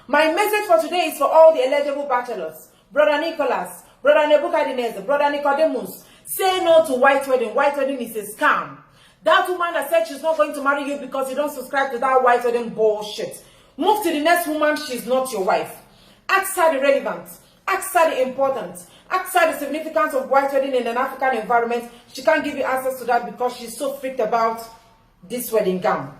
My message for today is for all the eligible bachelors. Brother Nicholas, Brother Nebuchadnezzar, Brother Nicodemus, say no to white wedding. White wedding is a scam. That woman that said she's not going to marry you because you don't subscribe to that white wedding bullshit. Move to the next woman, she's not your wife. Ask her the relevance. Ask her the importance. Ask her the significance of white wedding in an African environment. She can't give you answers to that because she's so freaked about this wedding gown.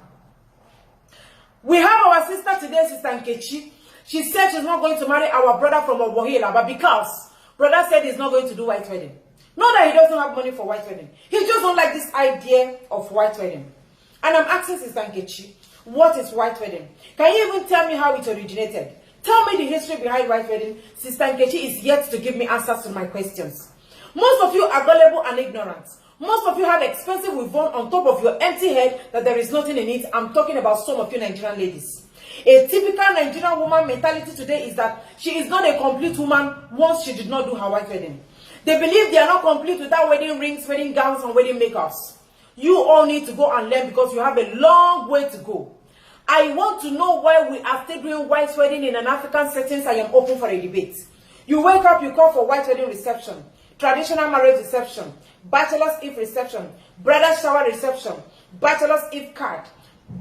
We have our sister today, Sister Nkechi. She said she's not going to marry our brother from Obohila, but because brother said he's not going to do white wedding. Not that he doesn't have money for white wedding. He just don't like this idea of white wedding. And I'm asking Sister Nkechi, what is white wedding? Can you even tell me how it originated? Tell me the history behind white wedding. Sister Nkechi is yet to give me answers to my questions. Most of you are gullible and ignorant. Most of you have expensive weave-on on top of your empty head that there is nothing in it. I'm talking about some of you Nigerian ladies. A typical Nigerian woman mentality today is that she is not a complete woman once she did not do her white wedding. They believe they are not complete without wedding rings, wedding gowns, and wedding makeups. You all need to go and learn because you have a long way to go. I want to know why we are still doing white wedding in an African setting. I am open for a debate. You wake up, you call for white wedding reception, traditional marriage reception, bachelor's eve reception, bridal shower reception, bachelor's eve card,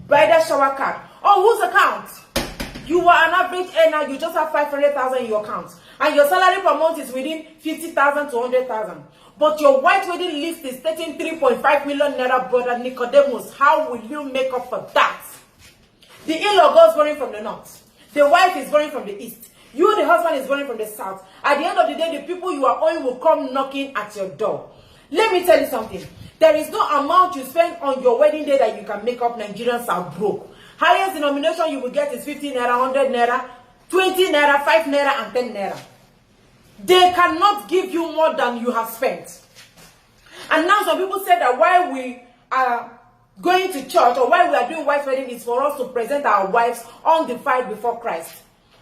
bridal shower card. On whose account? You are an average earner, you just have 500,000 in your account. And your salary per month is within 50,000 to 100,000. But your white wedding list is 33.5 million naira, brother Nicodemus. How will you make up for that? The in-law goes born from the north. The wife is born from the east. You, the husband, is born from the south. At the end of the day, the people you are owing will come knocking at your door. Let me tell you something. There is no amount you spend on your wedding day that you can make up. Nigerians are broke. Highest denomination you will get is 50 naira, 100 naira, 20 naira, 5 naira, and 10 naira. They cannot give you more than you have spent. And now some people say that why we are going to church or why we are doing white wedding is for us to present our wives undefiled before Christ.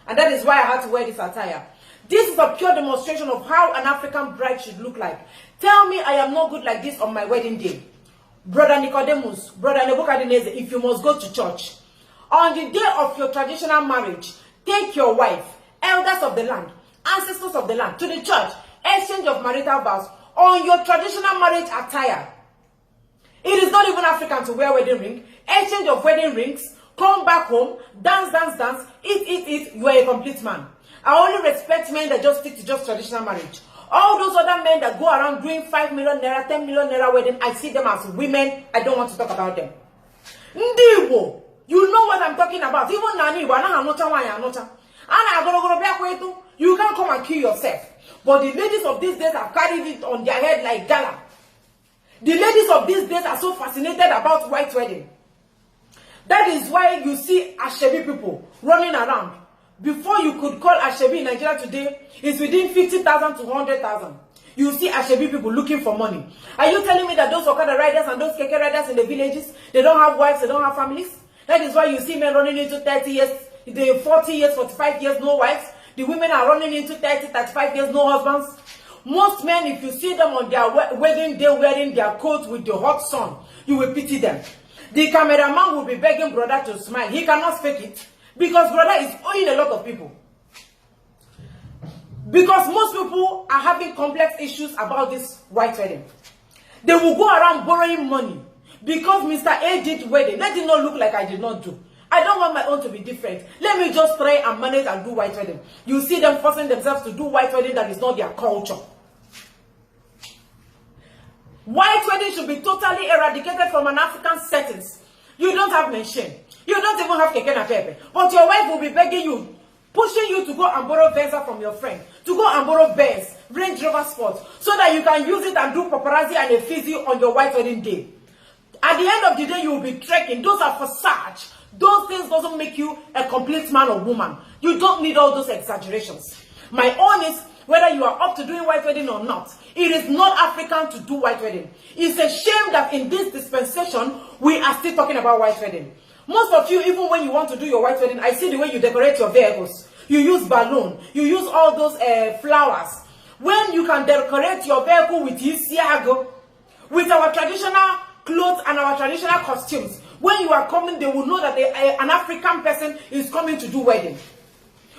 And that is why I had to wear this attire. This is a pure demonstration of how an African bride should look like. Tell me I am not good like this on my wedding day. Brother Nicodemus, Brother Nebuchadnezzar, if you must go to church, on the day of your traditional marriage, take your wife, elders of the land, ancestors of the land, to the church, exchange of marital vows on your traditional marriage attire. It is not even African to wear wedding ring, exchange of wedding rings, come back home, dance, dance, dance, eat, you are a complete man. I only respect men that just stick to just traditional marriage. All those other men that go around doing 5 million naira, 10 million naira wedding, I see them as women. I don't want to talk about them. Ndiwo, you know what I'm talking about. Even Nani, you can't come and kill yourself. But the ladies of these days have carried it on their head like gala. The ladies of these days are so fascinated about white wedding. That is why you see Ashebi people running around. Before you could call Ashebi in Nigeria today, it's within 50,000 to 100,000. You see Ashebi people looking for money. Are you telling me that those Okada riders and those Keke riders in the villages, they don't have wives, they don't have families? That is why you see men running into 30 years, the 40 years, 45 years, no wives. The women are running into 30, 35 years, no husbands. Most men, if you see them on their wedding day wearing their coat with the hot sun, you will pity them. The cameraman will be begging brother to smile. He cannot fake it. Because brother is owing a lot of people. Because most people are having complex issues about this white wedding. They will go around borrowing money. Because Mr. A did wedding. Let it not look like I did not do. I don't want my own to be different. Let me just try and manage and do white wedding. You see them forcing themselves to do white wedding that is not their culture. White wedding should be totally eradicated from an African settings. You don't have mention. You don't even have keke na pepe. But your wife will be begging you, pushing you to go and borrow Venza from your friend, to go and borrow Benz, Range Rover Sport, so that you can use it and do paparazzi and a fizzy on your white wedding day. At the end of the day, you will be trekking. Those are facade. Those things doesn't make you a complete man or woman. You don't need all those exaggerations. My own is, whether you are up to doing white wedding or not, it is not African to do white wedding. It's a shame that in this dispensation, we are still talking about white wedding. Most of you, even when you want to do your white wedding, I see the way you decorate your vehicles. You use balloon. You use all those flowers. When you can decorate your vehicle with isiago, with our traditional clothes and our traditional costumes, when you are coming, they will know that an African person is coming to do wedding.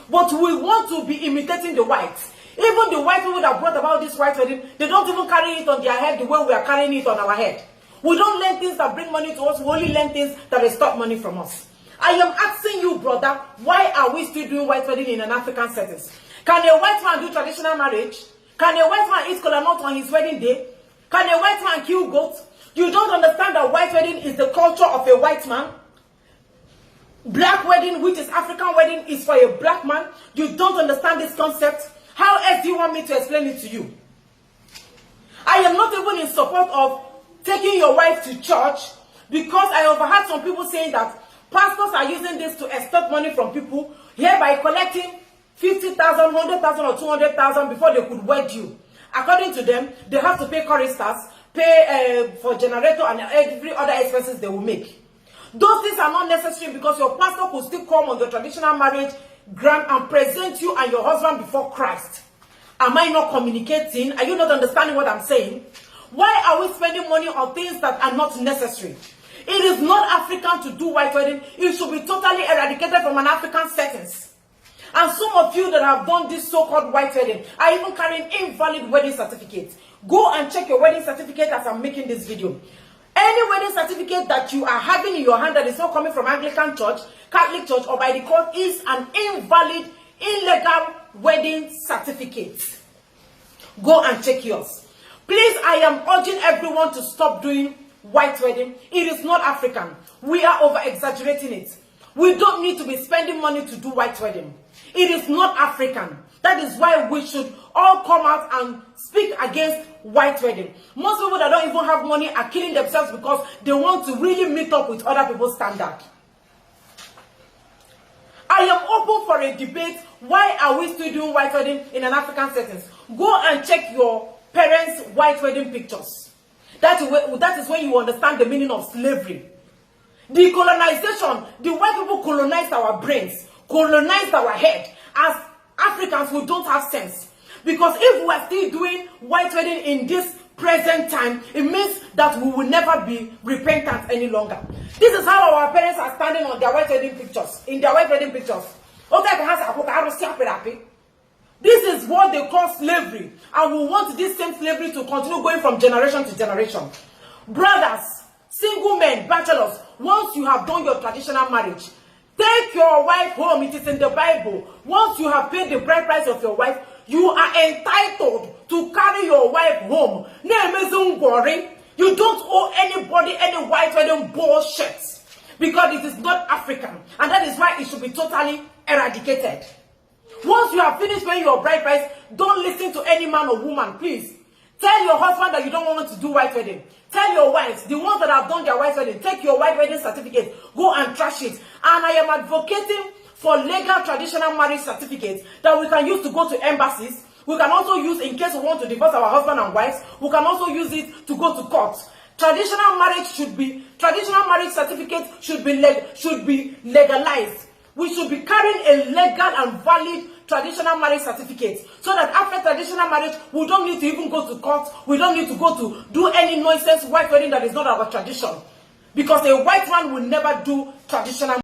But we want to be imitating the whites. Even the white people that brought about this white wedding, they don't even carry it on their head the way we are carrying it on our head. We don't learn things that bring money to us. We only learn things that extort money from us. I am asking you, brother, why are we still doing white wedding in an African setting? Can a white man do traditional marriage? Can a white man eat kola nut on his wedding day? Can a white man kill goats? You don't understand that white wedding is the culture of a white man. Black wedding, which is African wedding, is for a black man. You don't understand this concept. How else do you want me to explain it to you? I am not even in support of taking your wife to church, because I overheard some people saying that pastors are using this to extort money from people, hereby collecting 50,000, 100,000 or 200,000 before they could wed you. According to them, they have to pay choristers, pay for generator and every other expenses they will make. Those things are not necessary, because your pastor could still come on the traditional marriage grant and present you and your husband before Christ. Am I not communicating? Are you not understanding what I'm saying? Why are we spending money on things that are not necessary? It is not African to do white wedding. It should be totally eradicated from an African settings. And some of you that have done this so-called white wedding are even carrying invalid wedding certificates. Go and check your wedding certificate as I'm making this video. Any wedding certificate that you are having in your hand that is not coming from Anglican Church, Catholic Church, or by the court is an invalid, illegal wedding certificate. Go and check yours. Please, I am urging everyone to stop doing white wedding. It is not African. We are over-exaggerating it. We don't need to be spending money to do white wedding. It is not African. That is why we should all come out and speak against white wedding. Most people that don't even have money are killing themselves because they want to really meet up with other people's standard. I am open for a debate. Why are we still doing white wedding in an African setting? Go and check your parents' white wedding pictures. That is when you understand the meaning of slavery. The colonization, the white people colonized our brains, colonized our head as Africans who don't have sense. Because if we are still doing white wedding in this present time, it means that we will never be repentant any longer. This is how our parents are standing on their white wedding pictures, in their white wedding pictures. This is what they call slavery, and we want this same slavery to continue going from generation to generation. Brothers, single men, bachelors, once you have done your traditional marriage, take your wife home. It is in the Bible. Once you have paid the bride price of your wife, you are entitled to carry your wife home. You don't owe anybody any white wedding bullshit, because it is not African, and that is why it should be totally eradicated. Once you have finished paying your bride price, don't listen to any man or woman, please. Tell your husband that you don't want to do white wedding. Tell your wives, the ones that have done their white wedding, take your white wedding certificate, go and trash it. And I am advocating for legal traditional marriage certificates that we can use to go to embassies. We can also use in case we want to divorce our husband and wives. We can also use it to go to court. Traditional marriage certificate should be legalized. We should be carrying a legal and valid traditional marriage certificate, so that after traditional marriage, we don't need to even go to court. We don't need to go to do any nonsense white wedding that is not our tradition. Because a white man will never do traditional